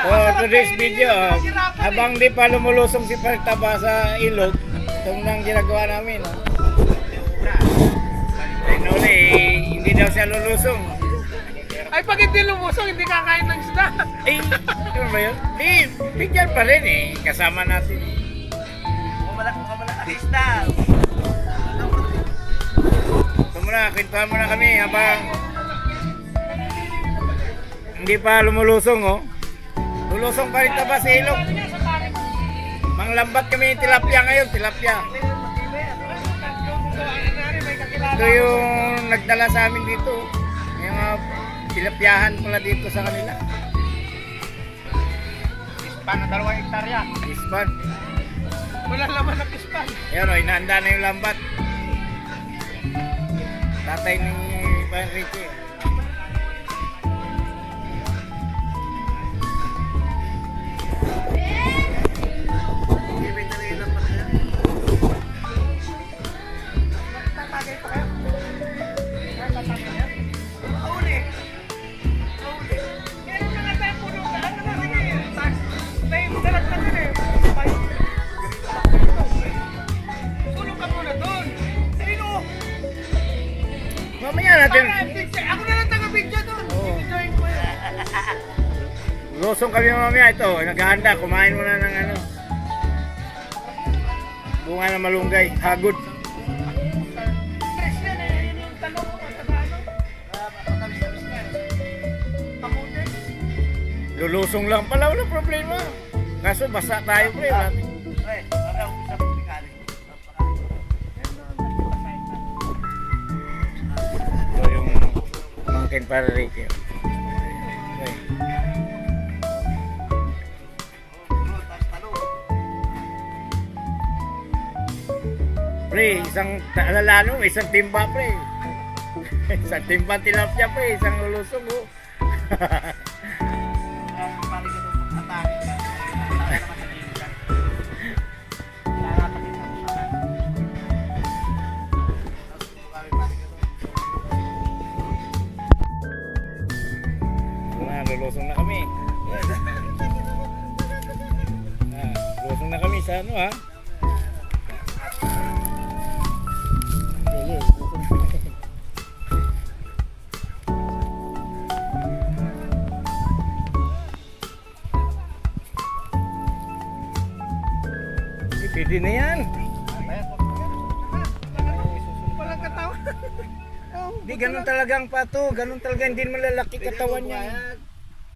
For today's video, habang di pa lumulusong si Partaba sa ilog, itong nang ginagawa namin. Noli, hindi daw siya lulusong. Ay, pag hindi lumusong, hindi kakain ng isda. Eh, ano ba yun? Di, picture pa rin eh. Kasama natin. Mukhang isda. Ito muna, kwentuhan muna kami habang hindi pa lumulusong, oh. Lulusong pa rin ba sa ilog? Manglambat kami yung tilapia ngayon, tilapia. Ito yung nagdala sa amin dito. Yung mga tilapyahan pala dito sa kanila. Ispan na 2 hektarya. Ispan. Wala laman ng ispan. Ayan o, inahanda na yung lambat. Tatay ni Pan Ricky. Tatagay pa kayo. Tatagay yan. Mahuli. Mahuli. Meron na nga tayong puno na. Ano na, sige. Tayo dalag na din eh. Sulong ka muna doon. Sino? Mamaya natin. Ako na lang taga-video doon. Oo. Join ko yan. Lusong kami mamaya ito. Naghahanda. Kumain muna ng ano. Bunga ng malunggay. Hagod. Fresh yan eh. Yun yung tanong ko. Taga ano? Matamis-tamis ka eh. Kamote. Lulusong lang pala. Walang problema. Kaso basa tayo pre. Wala. Pre, parang usap ko bigali. Ito yung mangkin para Ricky. Okay. Pre, isang alalano, isang timba pre. Isang timba tilapia pre, isang lulusong oh. Lulusong na kami. Lulusong na kami sa ano ha. Pwede na yan. Walang katawan. Di ganun talagang pato, ganun talaga hindi malalaki katawan niya.